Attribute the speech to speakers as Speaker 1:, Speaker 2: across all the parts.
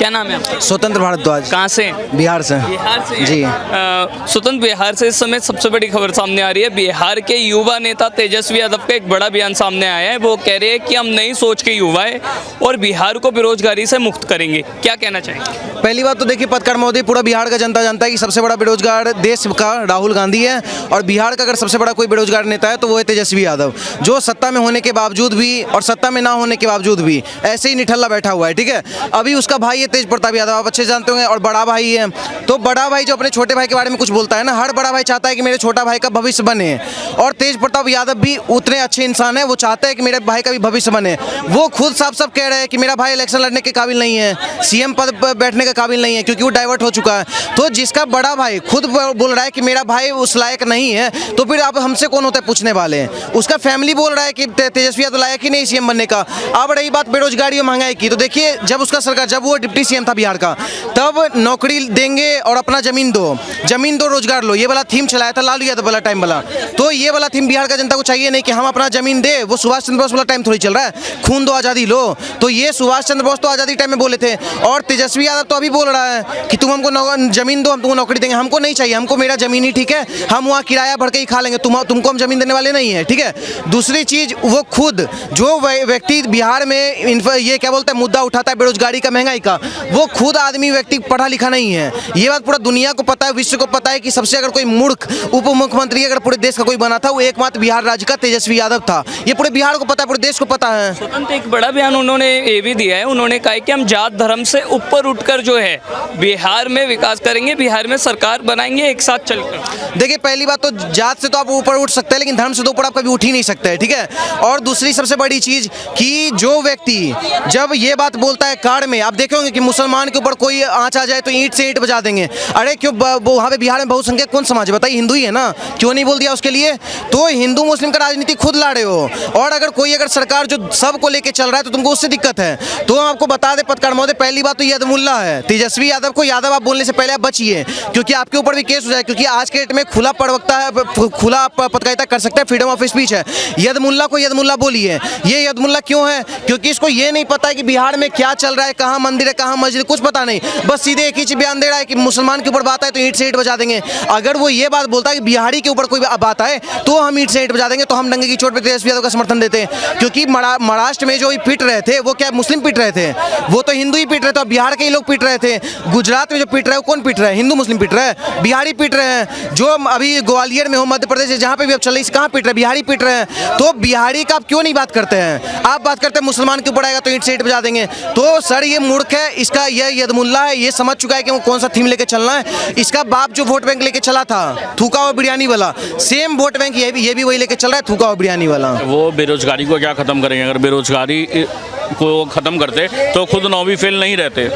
Speaker 1: क्या नाम है आपका?
Speaker 2: स्वतंत्र भारद्वाज।
Speaker 1: कहाँ से?
Speaker 2: बिहार से।
Speaker 1: बिहार से
Speaker 2: जी।
Speaker 1: स्वतंत्र बिहार से इस समय सबसे बड़ी खबर सामने आ रही है। बिहार के युवा नेता तेजस्वी यादव का एक बड़ा बयान सामने आया है। वो कह रहे हैं कि हम नई सोच के युवा है और बिहार को बेरोजगारी से मुक्त करेंगे। क्या कहना चाहेंगे?
Speaker 2: पहली बात तो देखिए, पत्रकार महोदय, पूरा बिहार का जनता जानता है कि सबसे बड़ा बेरोजगार देश का राहुल गांधी है और बिहार का अगर सबसे बड़ा कोई बेरोजगार नेता है तो वो है तेजस्वी यादव, जो सत्ता में होने के बावजूद भी और सत्ता में ना होने के बावजूद भी ऐसे ही निठल्ला बैठा हुआ है। ठीक है, अभी उसका भाई है तेज प्रताप यादव, आप अच्छे जानते होंगे, और बड़ा भाई है। तो बड़ा भाई जो अपने छोटे भाई के बारे में कुछ बोलता है ना, हर बड़ा भाई चाहता है कि मेरे छोटा भाई का भविष्य बने, और तेज प्रताप यादव भी उतने अच्छे इंसान है, वो चाहते हैं कि मेरे भाई का भी भविष्य बने। वो खुद साफ साफ कह रहे हैं कि मेरा भाई इलेक्शन लड़ने के काबिल नहीं है, सीएम पद पर बैठने के काबिल नहीं है, क्योंकि वो डाइवर्ट हो चुका है। तो जिसका बड़ा भाई खुद बोल रहा है कि मेरा भाई उस लायक नहीं है, तो फिर आप हमसे कौन होता है पूछने वाले? उसका फैमिली बोल रहा है कि तेजस्वी यादव लायक ही नहीं सीएम बनने का। अब रही बात बेरोजगारी और महंगाई की, तो देखिए, जब उसका सरकार, जब वो डिप्टी सीएम था बिहार का, तब नौकरी देंगे और अपना जमीन दो रोजगार लो, ये वाला थीम चलाया था लालू यादव वाला टाइम वाला। तो ये वाला थीम बिहार का जनता को चाहिए नहीं कि हम अपना जमीन दे। वो सुभाष चंद्र बोस वाला टाइम थोड़ी चल रहा है, खून दो आज़ादी लो। तो ये सुभाष चंद्र बोस तो आज़ादी टाइम में बोले थे, और तेजस्वी यादव तो अभी बोल रहा है कि तुम हमको जमीन दो, हम तुमको नौकरी देंगे। हमको नहीं चाहिए, हमको मेरा जमीन ही ठीक है, हम वहाँ किराया भर के ही खा लेंगे, तुमको हम जमीन देने वाले नहीं है। ठीक है, दूसरी चीज, वो खुद जो व्यक्ति बिहार में ये क्या बोलते हैं, मुद्दा उठाता है बेरोजगारी का, महंगाई का, वो खुद आदमी व्यक्ति पढ़ा लिखा नहीं है। ये बात पूरा दुनिया को पता है, विश्व को पता है कि सबसे अगर कोई मूर्ख उप मुख्यमंत्री अगर पूरे देश का कोई बना था, वो एकमात्र बिहार राज्य का तेजस्वी यादव था। ये पूरे बिहार को पता है, पूरे देश को पता है।
Speaker 1: स्वतंत्र एक बड़ा बयान उन्होंने ये भी दिया है, उन्होंने कहा है कि हम जात धर्म से ऊपर उठकर जो है बिहार में विकास करेंगे, बिहार में सरकार बनाएंगे एक साथ चलकर।
Speaker 2: देखिए, पहली बात तो जात से तो आप ऊपर उठ सकते हैं, लेकिन धर्म से तो ऊपर आप कभी उठ ही नहीं सकते। ठीक है, और दूसरी सबसे बड़ी चीज कि जो व्यक्ति जब ये बात बोलता है कार में, आप देखे होंगे कि मुसलमान के ऊपर कोई आंच आ जाए तो ईंट से ईंट बजा देंगे। अरे क्यों, वहाँ पे बिहार में बहुसंख्यक कौन समाज है बताइए? हिंदू ही है ना, क्यों नहीं बोल दिया उसके लिए? तो हिंदू मुस्लिम का राजनीति खुद ला रहे हो, और अगर सरकार जो सबको लेके चल रहा है तो तुमको उससे दिक्कत है। तो हम आपको बता दें पत्रकार महोदय, पहली बात तो यदमुल्ला है, तेजस्वी यादव को यादव आप बोलने से पहले आप बचिए, क्योंकि आपके ऊपर भी केस हो जाए, क्योंकि आज के डेट में खुला प्रवक्ता है, खुला पत्रकारिता कर सकता है, फ्रीडम ऑफ स्पीच है। यदमुल्ला को यदमुल्ला बोलिए। ये यदमुल्ला क्यों है? क्योंकि इसको ये नहीं पता है कि बिहार में क्या चल रहा है, कहाँ मंदिर है, कहाँ मस्जिद, कुछ पता नहीं, बस सीधे एक ही बयान दे रहा है कि मुसलमान के ऊपर बात है तो ईंट से ईंट बजा देंगे। अगर वो ये बात बोलता है कि बिहारी के ऊपर कोई बात है तो हम ईंट से ईंट बजा देंगे, तो हम डंगे की चोट पे तेजस्वी यादव का समर्थन देते हैं। क्योंकि महाराष्ट्र में जो पीट रहे थे वो क्या मुस्लिम पीट रहे थे? वो तो हिंदू ही पीट रहे थे, और बिहार के ही लोग पीट रहे थे। गुजरात में जो पीट रहे हैं वो कौन पीट रहे हैं? हिंदू मुस्लिम पीट रहे हैं, बिहारी पीट रहे हैं। जो अभी ग्वालियर में हो, मध्य प्रदेश जहाँ पे भी अब चल रही है, कहाँ पीट रहे हैं? बिहारी पीट रहे हैं। तो बिहारी का आप क्यों नहीं बात करते हैं? आप बात करते हैं मुसलमान के ऊपर आएगा तो ईंट से ईंट बजा देंगे। तो सर, ये मूर्ख है, इसका ये यदमुल्ला है, ये समझ चुका है कि वो कौन सा थीम लेके चलना है। इसका बाप जो वोट बैंक लेके चला था, थूका और बिरयानी वाला, सेम वोट बैंक ये भी वही लेके चल रहा है, थूका और बिरयानी वाला।
Speaker 3: वो बेरोजगारी को क्या खत्म करेंगे? अगर बेरोजगारी को ख़त्म करते तो खुद 9वीं फेल नहीं रहते,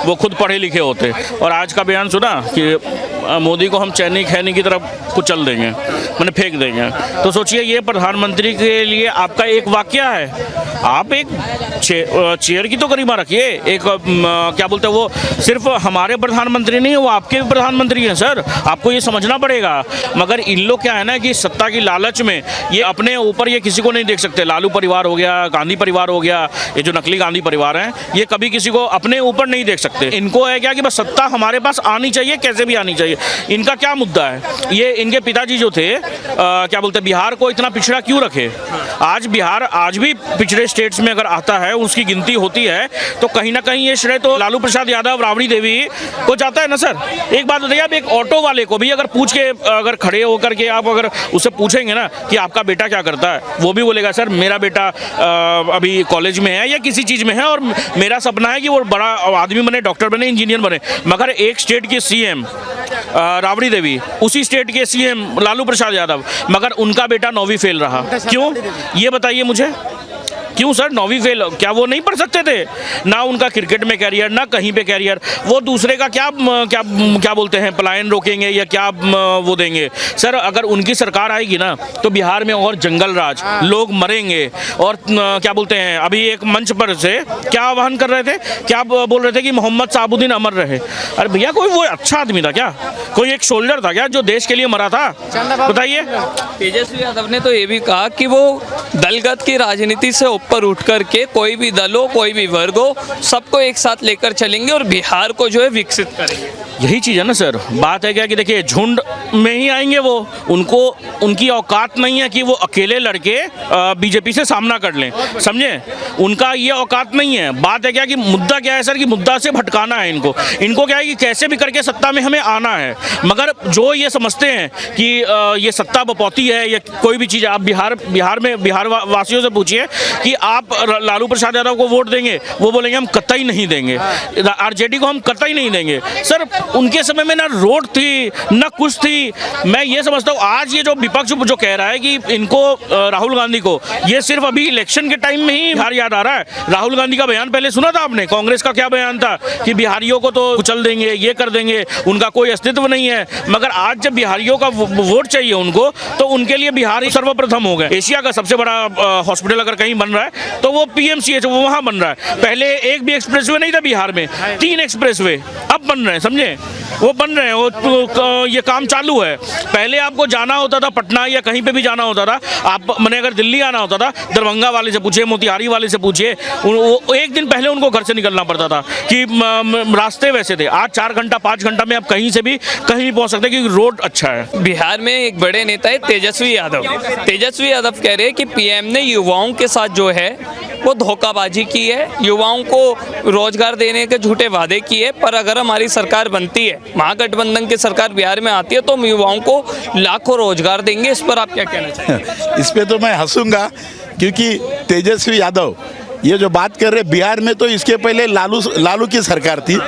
Speaker 3: वो खुद पढ़े लिखे होते। और आज का बयान सुना कि मोदी को हम चैनी खैनी की तरफ कुचल देंगे, मैंने फेंक देंगे। तो सोचिए, ये प्रधानमंत्री के लिए आपका एक वाक्य है। आप एक चेयर की तो गरिमा रखिए। एक क्या बोलते हैं, वो सिर्फ हमारे प्रधानमंत्री नहीं है, वो आपके भी प्रधानमंत्री हैं सर, आपको ये समझना पड़ेगा। मगर इन लोग क्या है ना कि सत्ता की लालच में ये अपने ऊपर ये किसी को नहीं देख सकते। लालू परिवार हो गया, गांधी परिवार हो गया, ये जो नकली गांधी परिवार हैं, ये कभी किसी को अपने ऊपर नहीं देख सकते। इनको है क्या कि बस सत्ता हमारे पास आनी चाहिए, कैसे भी आनी चाहिए। इनका क्या मुद्दा है? ये इनके पिताजी जो थे, क्या बोलते हैं, बिहार को इतना पिछड़ा क्यों रखे? आज बिहार आज भी पिछड़े स्टेट्स में अगर आता है, उसकी गिनती होती है, तो कहीं ना कहीं ये श्रेय तो लालू प्रसाद यादव, राबड़ी देवी को जाता है ना सर। एक बात बताइए, आप एक ऑटो वाले को भी अगर पूछ के, अगर खड़े होकर के आप अगर उससे पूछेंगे ना कि आपका बेटा क्या करता है, वो भी बोलेगा सर मेरा बेटा अभी कॉलेज में है या किसी चीज़ में है, और मेरा सपना है कि वो बड़ा आदमी बने, डॉक्टर बने, इंजीनियर बने। मगर एक स्टेट के सीएम राबड़ी देवी, उसी स्टेट के सीएम लालू प्रसाद यादव, मगर उनका बेटा 9वीं फेल रहा। क्यों, ये बताइए मुझे, क्यों सर 9वीं फेल? क्या वो नहीं पढ़ सकते थे? ना उनका क्रिकेट में कैरियर, ना कहीं पे कैरियर। वो दूसरे का क्या बोलते हैं, पलायन रोकेंगे या क्या वो देंगे? सर, अगर उनकी सरकार आएगी ना तो बिहार में और जंगल राज, लोग मरेंगे। और क्या बोलते हैं, अभी एक मंच पर से क्या आह्वान कर रहे थे, क्या बोल रहे थे कि मोहम्मद साबुद्दीन अमर रहे। अरे भैया, कोई वो अच्छा आदमी था क्या? कोई एक शोल्डर था क्या जो देश के लिए मरा था? बताइए।
Speaker 1: तेजस्वी यादव ने तो ये भी कहा कि वो दलगत की राजनीति से ऊपर उठ करके कोई भी दल हो, कोई भी वर्ग हो, सबको एक साथ लेकर चलेंगे और बिहार को जो है विकसित करेंगे।
Speaker 3: यही चीज़ है ना सर, बात है क्या कि देखिए झुंड में ही आएंगे वो, उनको उनकी औकात नहीं है कि वो अकेले लड़के बीजेपी से सामना कर लें, समझे, उनका ये औकात नहीं है। बात है क्या कि मुद्दा क्या है सर, कि मुद्दा से भटकाना है इनको क्या है कि कैसे भी करके सत्ता में हमें आना है। मगर जो ये समझते हैं कि ये सत्ता बपौती है या कोई भी चीज़, आप बिहार वासियों से पूछिए कि आप लालू प्रसाद यादव को वोट देंगे, वो बोलेंगे हम कतई नहीं देंगे, आरजेडी को हम कतई नहीं देंगे। सर उनके समय में ना रोड थी ना कुछ थी। मैं ये समझता हूँ आज ये जो विपक्ष जो कह रहा है कि इनको राहुल गांधी को, ये सिर्फ अभी इलेक्शन के टाइम में ही बिहार याद आ रहा है। राहुल गांधी का बयान पहले सुना था आपने, कांग्रेस का क्या बयान था कि बिहारियों को तो कुचल देंगे, ये कर देंगे, उनका कोई अस्तित्व नहीं है। मगर आज जब बिहारियों का वोट चाहिए उनको, तो उनके लिए बिहार ही सर्वप्रथम हो गए। एशिया का सबसे बड़ा हॉस्पिटल अगर कहीं बन रहा है तो वो PMCH वो वहाँ बन रहा है। पहले एक भी एक्सप्रेसवे नहीं था बिहार में, 3 एक्सप्रेसवे अब बन रहे हैं, समझे, वो बन रहे हैं, वो ये काम चालू है। पहले आपको जाना होता था पटना या कहीं पे भी जाना होता था, आप मैंने अगर दिल्ली आना होता था, दरभंगा वाले से पूछिए, मोतिहारी वाले से पूछिए, एक दिन पहले उनको घर से निकलना पड़ता था कि रास्ते वैसे थे। आज 4 घंटा 5 घंटा में आप कहीं से भी कहीं पहुंच सकते हैं क्योंकि रोड अच्छा है।
Speaker 1: बिहार में एक बड़े नेता है तेजस्वी यादव। तेजस्वी यादव कह रहे हैं कि PM ने युवाओं के साथ जो है वो धोखाबाजी की है, युवाओं को रोजगार देने के झूठे वादे किए, पर अगर हमारी सरकार बनती है, महागठबंधन की सरकार बिहार में आती है, तो हम युवाओं को लाखों रोजगार देंगे। इस पर आप क्या कहना चाहेंगे?
Speaker 4: इस पे तो मैं हंसूंगा क्योंकि तेजस्वी यादव ये जो बात कर रहे बिहार में, तो इसके पहले लालू की सरकार थी।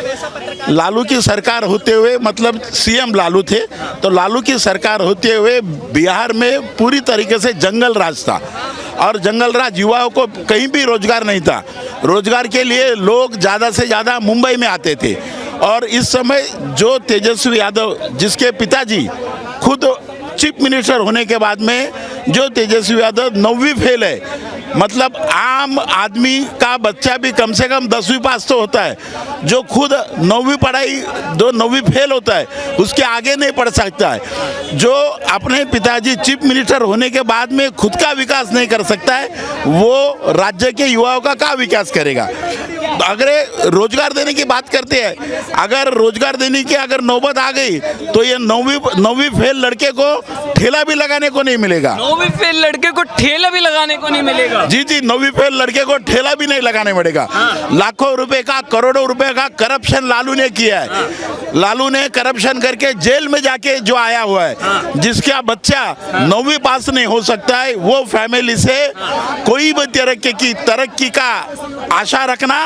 Speaker 4: लालू की सरकार होते हुए मतलब CM लालू थे, तो लालू की सरकार होते हुए बिहार में पूरी तरीके से जंगल राज था और जंगल राज, युवाओं को कहीं भी रोजगार नहीं था। रोजगार के लिए लोग ज़्यादा से ज़्यादा मुंबई में आते थे। और इस समय जो तेजस्वी यादव, जिसके पिताजी खुद चीफ मिनिस्टर होने के बाद में जो तेजस्वी यादव 9वीं फेल है, मतलब आम आदमी का बच्चा भी कम से कम 10वीं पास तो होता है, जो खुद 9वीं पढ़ाई 9वीं फेल होता है उसके आगे नहीं पढ़ सकता है, जो अपने पिताजी चीफ मिनिस्टर होने के बाद में खुद का विकास नहीं कर सकता है, वो राज्य के युवाओं का क्या विकास करेगा। अगर रोजगार देने की बात करते हैं, अगर रोजगार देने की अगर नौबत आ गई तो ये 9वीं फेल लड़के को ठेला भी लगाने को नहीं मिलेगा।
Speaker 1: 9वीं फेल लड़के को ठेला भी लगाने को नहीं मिलेगा।
Speaker 4: जी 9वीं फेल लड़के को ठेला भी नहीं लगाने पड़ेगा। लाखों रुपए का, करोड़ों रुपए का करप्शन लालू ने किया है। लालू ने करप्शन करके जेल में जाके जो आया हुआ है, जिसका बच्चा 9वीं पास नहीं हो सकता है, वो फैमिली से कोई भी तरक्की का आशा रखना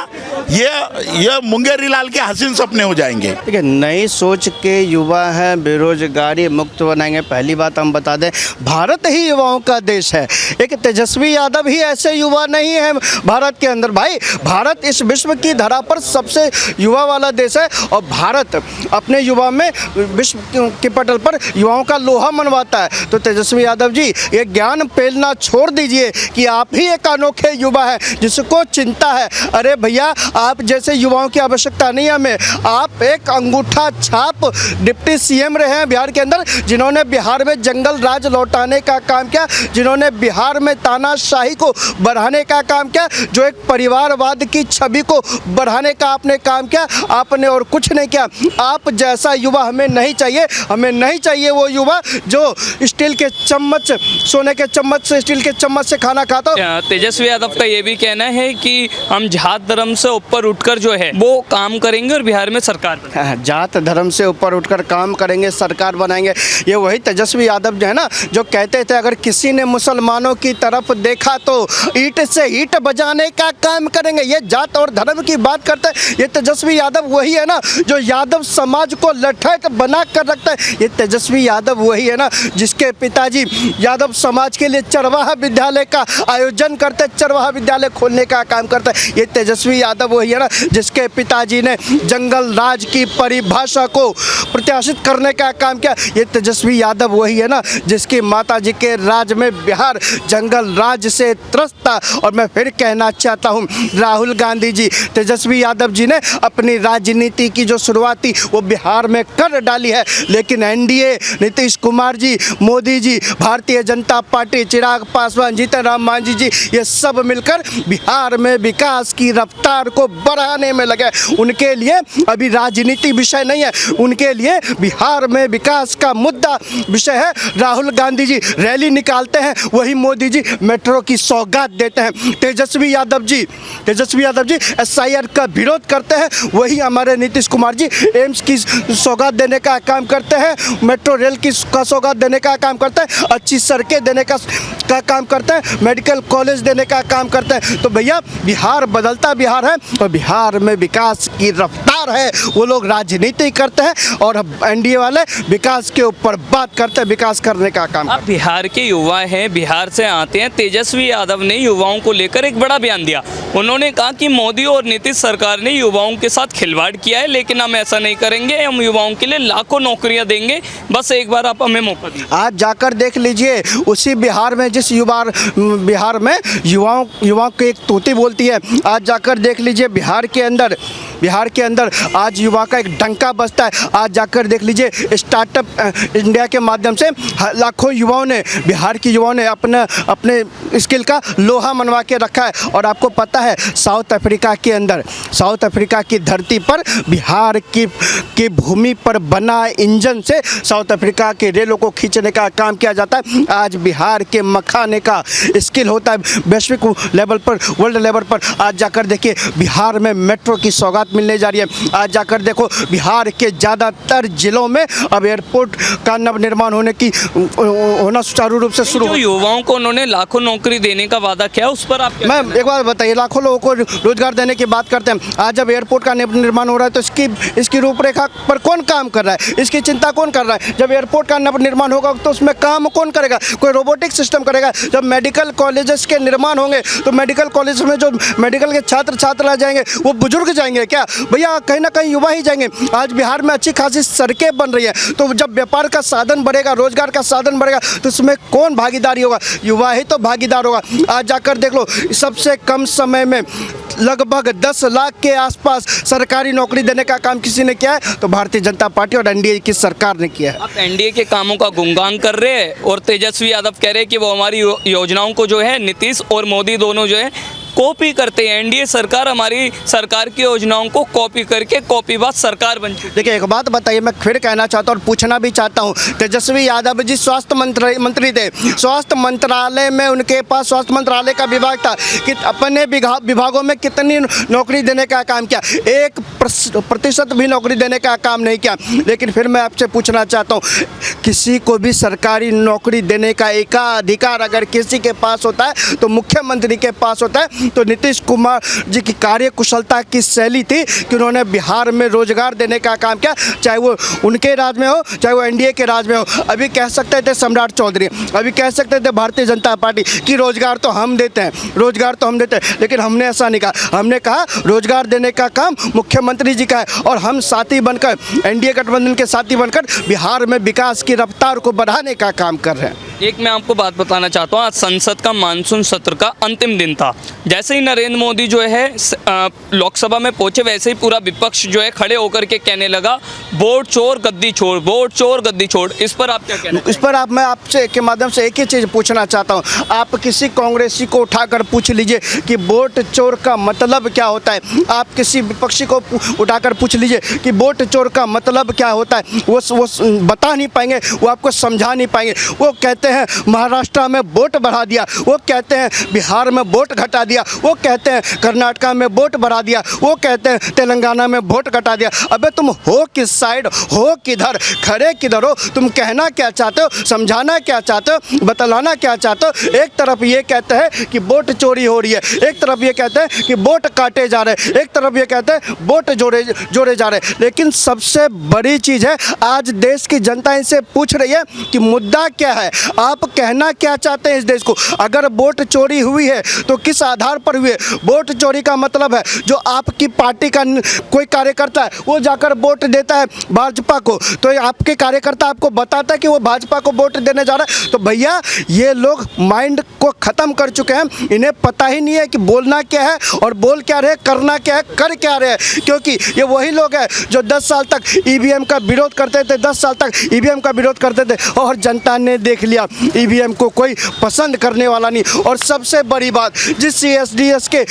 Speaker 4: ये मुंगेरी लाल के हसीन सपने हो जाएंगे।
Speaker 5: ठीक है, नई सोच के युवा हैं, बेरोजगारी मुक्त बनाएंगे। पहली बात हम बता दें, भारत ही युवाओं का देश है। एक तेजस्वी यादव ही ऐसे युवा नहीं है भारत के अंदर। भाई भारत इस विश्व की धरा पर सबसे युवा वाला देश है और भारत अपने युवा में विश्व के पटल पर युवाओं का लोहा मनवाता है। तो तेजस्वी यादव जी, ये ज्ञान पेलना छोड़ दीजिए कि आप ही एक अनोखे युवा हैं जिसको चिंता है। अरे भैया, आप जैसे युवाओं की आवश्यकता नहीं है हमें। आप एक अंगूठा छाप डिप्टी CM रहे हैं बिहार के अंदर, जिन्होंने बिहार में जंगल राज लौटाने का काम किया, जिन्होंने बिहार में तानाशाही को बढ़ाने का काम किया, जो एक परिवारवाद की छवि को बढ़ाने का आपने काम किया। आपने और कुछ नहीं किया। आप जैसा युवा हमें नहीं चाहिए। हमें नहीं चाहिए वो युवा जो स्टील के चम्मच, सोने के चम्मच से, स्टील के चम्मच से खाना खाता।
Speaker 1: तेजस्वी यादव का ये भी कहना है कि हम जात धर्म से ऊपर उठकर जो है वो काम करेंगे और बिहार में सरकार बनाएंगे।
Speaker 5: जात धर्म से ऊपर उठकर काम करेंगे, सरकार बनाएंगे। ये वही तेजस्वी यादव जो है ना, जो कहते थे अगर किसी ने मुसलमानों की तरफ देखा तो ईंट से ईंट बजाने का काम करेंगे। ये जात और धर्म की बात करते हैं। ये तेजस्वी यादव वही है ना जो यादव समाज को लठैत बना कर रखता है। ये तेजस्वी यादव वही है ना जिसके पिताजी यादव समाज के लिए चरवाहा विद्यालय का आयोजन करते, चरवाहा विद्यालय खोलने का काम करते हैं। ये तेजस्वी यादव वही है ना जिसके पिताजी ने जंगल राज की परिभाषा को प्रत्याशित करने का काम किया। ये तेजस्वी यादव वही है ना जिसकी माताजी के राज में बिहार जंगल राज से त्रस्त था। और मैं फिर कहना चाहता हूँ, राहुल गांधी जी, तेजस्वी यादव जी ने अपनी राजनीति की जो शुरुआत थी वो बिहार में कर डाली है। लेकिन एनडीए, नीतीश कुमार जी, मोदी जी, भारतीय जनता पार्टी, चिराग पासवान, जीतन राम मांझी जी, ये सब मिलकर बिहार में विकास की रफ्तार को बढ़ाने में लगे। उनके लिए अभी राजनीति विषय नहीं है, उनके लिए बिहार में विकास का मुद्दा विषय है। राहुल गांधी जी रैली निकालते हैं, वही मोदी जी मेट्रो की सौगात देते हैं। तेजस्वी यादव जी एसआईआर का विरोध करते हैं, वही हमारे नीतीश कुमार जी एम्स की सौगात देने का काम करते हैं, मेट्रो रेल की सौगात देने का काम करते हैं, अच्छी सड़कें देने का काम करते हैं, मेडिकल कॉलेज देने का काम करते हैं। तो भैया बिहार बदलता बिहार है और बिहार में विकास की रफ्तार है। वो लोग राजनीति करते हैं और एनडीए वाले विकास के ऊपर बात करते हैं, विकास करने का काम।
Speaker 1: आप बिहार के युवा हैं, बिहार से आते हैं। तेजस्वी यादव ने युवाओं को लेकर एक बड़ा बयान दिया। उन्होंने कहा कि मोदी और नीतीश सरकार ने युवाओं के साथ खिलवाड़ किया है, लेकिन हम ऐसा नहीं करेंगे, हम युवाओं के लिए लाखों नौकरियां देंगे, बस एक बार आप हमें मौका दीजिए।
Speaker 5: आज जाकर देख लीजिए उसी बिहार में, जिस बिहार में युवाओं की एक तूती बोलती है, आज जाकर देख लीजिए बिहार के अंदर आज युवा का एक डंका बजता है। आज जाकर देख लीजिए स्टार्टअप इंडिया के माध्यम से लाखों युवाओं ने, बिहार के युवाओं ने अपने स्किल का लोहा मनवा के रखा है। और आपको पता है साउथ अफ्रीका की धरती पर बिहार की भूमि पर बना इंजन से साउथ अफ्रीका के रेलों को खींचने का काम किया जाता है। आज बिहार के मखाने का स्किल होता है वैश्विक लेवल पर, वर्ल्ड लेवल पर। आज जाकर देखिए बिहार में मेट्रो की सौगात मिलने जा रही है। आज जाकर देखो बिहार के ज़्यादातर जिलों में अब एयरपोर्ट का नवनिर्माण होना सुचारू रूप से शुरू।
Speaker 1: युवाओं को उन्होंने लाखों नौकरी देने का वादा किया, उस पर आप
Speaker 5: मैं एक बार बताइए, लाखों लोगों को रोजगार देने की बात करते हैं। आज जब एयरपोर्ट का निर्माण हो रहा है तो इसकी रूपरेखा पर कौन काम कर रहा है, इसकी चिंता कौन कर रहा है? जब एयरपोर्ट का निर्माण होगा तो उसमें काम कौन करेगा? कोई रोबोटिक सिस्टम करेगा। जब मेडिकल कॉलेजेस के निर्माण होंगे तो मेडिकल कॉलेज में जो मेडिकल के छात्र जाएंगे वो बुजुर्ग जाएंगे क्या? भैया कहीं ना कहीं युवा ही जाएंगे। आज बिहार में अच्छी खासी सड़कें बन रही है, तो जब व्यापार का साधन बढ़ेगा, रोजगार का साधन बढ़ेगा, तो उसमें कौन भागीदारी होगा? युवा ही तो भागीदार होगा। आज जाकर देख लो सबसे कम समय में लगभग 10 लाख के आसपास सरकारी नौकरी देने का काम किसी ने किया है तो भारतीय जनता पार्टी और एनडीए की सरकार ने किया है।
Speaker 1: आप एनडीए के कामों का गुणगान कर रहे हैं और तेजस्वी यादव कह रहे हैं कि वो हमारी योजनाओं को जो है नीतीश और मोदी दोनों जो है कॉपी करते हैं। एनडीए सरकार हमारी सरकार की योजनाओं को कॉपी करके कॉपीबाज सरकार बन चुकी है।
Speaker 5: देखिए एक बात बताइए, मैं फिर कहना चाहता हूँ और पूछना भी चाहता हूँ। तेजस्वी यादव जी स्वास्थ्य मंत्री थे, स्वास्थ्य मंत्रालय में उनके पास स्वास्थ्य मंत्रालय का विभाग था कि अपने विभागों में कितनी नौकरी देने का काम किया? 1% भी नौकरी देने का काम नहीं किया। लेकिन फिर मैं आपसे पूछना चाहता हूँ, किसी को भी सरकारी नौकरी देने का एकाधिकार अगर किसी के पास होता है तो मुख्यमंत्री के पास होता है। तो नीतीश कुमार जी की कार्यकुशलता की शैली थी कि उन्होंने बिहार में रोजगार देने का काम किया, चाहे वो उनके राज में हो चाहे वो एनडीए के राज में हो। अभी कह सकते थे सम्राट चौधरी, अभी कह सकते थे भारतीय जनता पार्टी कि रोजगार तो हम देते हैं, लेकिन हमने ऐसा नहीं कहा। हमने कहा रोजगार देने का काम मुख्यमंत्री जी का है और हम साथी बनकर, एनडीए गठबंधन के साथी बनकर बिहार में विकास की रफ्तार को बढ़ाने का काम कर रहे हैं।
Speaker 1: एक मैं आपको बात बताना चाहता हूँ, आज संसद का मानसून सत्र का अंतिम दिन था। जैसे ही नरेंद्र मोदी जो है लोकसभा में पहुंचे, वैसे ही पूरा विपक्ष जो है खड़े होकर के कहने लगा वोट चोर गद्दी छोड़, वोट चोर गद्दी छोड़। इस पर आप क्या कहना?
Speaker 5: इस पर मैं आपसे के माध्यम से एक ही चीज़ पूछना चाहता हूँ। आप किसी कांग्रेसी को उठाकर पूछ लीजिए कि वोट चोर का मतलब क्या होता है। आप किसी विपक्षी को उठाकर पूछ लीजिए कि वोट चोर का मतलब क्या होता है, वो बता नहीं पाएंगे, वो आपको समझा नहीं पाएंगे। वो कहते हैं महाराष्ट्र में वोट बढ़ा दिया, वो कहते हैं बिहार में वोट घटा दिया, वो कहते हैं कर्नाटका में वोट बढ़ा दिया, वो कहते हैं तेलंगाना में वोट घटा दिया। अबे तुम हो किस साइड, हो किधर, खड़े किधर हो? तुम कहना क्या चाहते हो, समझाना क्या चाहते हो, बतलाना क्या चाहते हो? एक तरफ ये कहते हैं कि वोट चोरी हो रही है, एक तरफ ये कहते हैं कि वोट काटे जा रहे हैं, एक तरफ ये कहते हैं वोट जोड़े जा रहे हैं। लेकिन सबसे बड़ी चीज़ है, आज देश की जनता इनसे पूछ रही है कि मुद्दा क्या है। आप कहना क्या चाहते हैं इस देश को? अगर वोट चोरी हुई है तो किस आधार पर हुई है? वोट चोरी का मतलब है जो आपकी पार्टी का कोई कार्यकर्ता है वो जाकर वोट देता है भाजपा को, तो आपके कार्यकर्ता आपको बताता है कि वो भाजपा को वोट देने जा रहा है। तो भैया ये लोग माइंड को ख़त्म कर चुके हैं, इन्हें पता ही नहीं है कि बोलना क्या है और बोल क्या रहे, करना क्या है, कर क्या रहे, क्योंकि ये वही लोग हैं जो 10 साल तक ईवीएम का विरोध करते थे, 10 साल तक ईवीएम का विरोध करते थे और जनता ने देख लिया ईवीएम को कोई पसंद करने वाला नहीं। और सबसे बड़ी बात, जिस सीएसडीएस के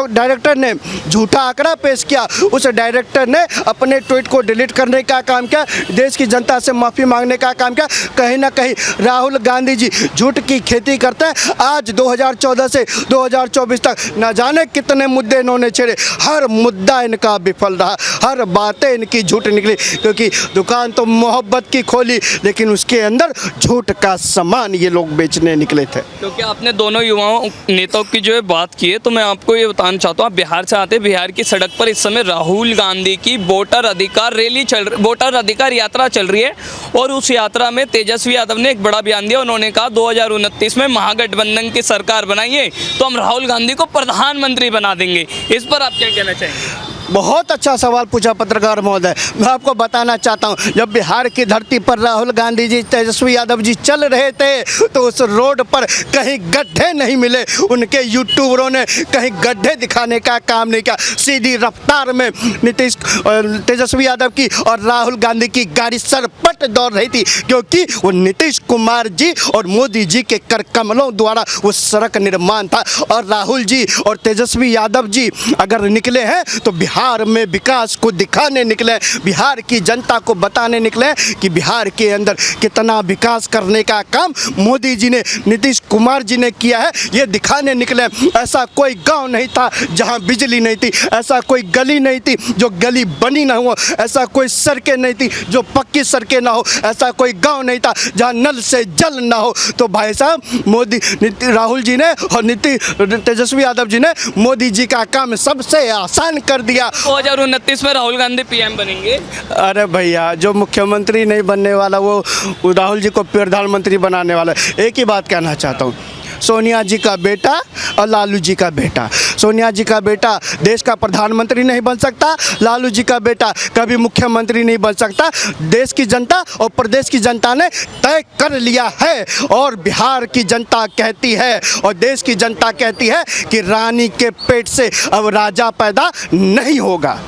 Speaker 5: डायरेक्टर ने झूठा आंकड़ा पेश किया, उस डायरेक्टर ने अपने ट्वीट को डिलीट करने का काम किया, देश की जनता से माफ़ी मांगने का काम किया। कहीं ना कहीं राहुल गांधी जी झूठ की खेती करते हैं। आज 2014 से 2024 तक न जाने कितने मुद्दे इन्होंने छेड़े, हर मुद्दा इनका विफल रहा, हर बातें इनकी झूठ निकली, क्योंकि दुकान तो मोहब्बत की खोली लेकिन उसके अंदर झूठ का सामान ये लोग बेचने निकले थे।
Speaker 1: क्योंकि आपने दोनों युवाओं नेताओं की जो है बात की है, तो मैं आपको ये बताना चाहता हूँ, आप बिहार से आते हैं, बिहार की सड़क पर इस समय राहुल गांधी की वोटर अधिकार यात्रा चल रही है और उस यात्रा में तेजस्वी यादव ने एक बड़ा बयान दिया। उन्होंने कहा 2029 में महागठबंधन की सरकार बनाइए तो हम राहुल गांधी को प्रधानमंत्री बना देंगे। इस पर आप क्या कहना चाहेंगे?
Speaker 5: बहुत अच्छा सवाल पूछा पत्रकार महोदय। मैं आपको बताना चाहता हूँ, जब बिहार की धरती पर राहुल गांधी जी, तेजस्वी यादव जी चल रहे थे तो उस रोड पर कहीं गड्ढे नहीं मिले। उनके यूट्यूबरों ने कहीं गड्ढे दिखाने का काम नहीं किया। सीधी रफ्तार में तेजस्वी यादव की और राहुल गांधी की गाड़ी सरपट दौड़ रही थी, क्योंकि वो नीतीश कुमार जी और मोदी जी के कर कमलों द्वारा वो सड़क निर्माण था। और राहुल जी और तेजस्वी यादव जी अगर निकले हैं तो बिहार में विकास को दिखाने निकले, बिहार की जनता को बताने निकले कि बिहार के अंदर कितना विकास करने का काम मोदी जी ने, नीतीश कुमार जी ने किया है, ये दिखाने निकले। ऐसा कोई गांव नहीं था जहां बिजली नहीं थी, ऐसा कोई गली नहीं थी जो गली बनी ना हो, ऐसा कोई सड़कें नहीं थी जो पक्की सड़कें ना हो, ऐसा कोई गांव नहीं था जहां नल से जल ना हो। तो भाई साहब राहुल जी ने और तेजस्वी यादव जी ने मोदी जी का काम सबसे आसान कर दिया।
Speaker 1: 2029 में राहुल गांधी पीएम बनेंगे।
Speaker 5: अरे भैया, जो मुख्यमंत्री नहीं बनने वाला वो राहुल जी को प्रधानमंत्री बनाने वाला। एक ही बात कहना चाहता हूँ, सोनिया जी का बेटा और लालू जी का बेटा। सोनिया जी का बेटा देश का प्रधानमंत्री नहीं बन सकता, लालू जी का बेटा कभी मुख्यमंत्री नहीं बन सकता। देश की जनता और प्रदेश की जनता ने तय कर लिया है और बिहार की जनता कहती है और देश की जनता कहती है कि रानी के पेट से अब राजा पैदा नहीं होगा।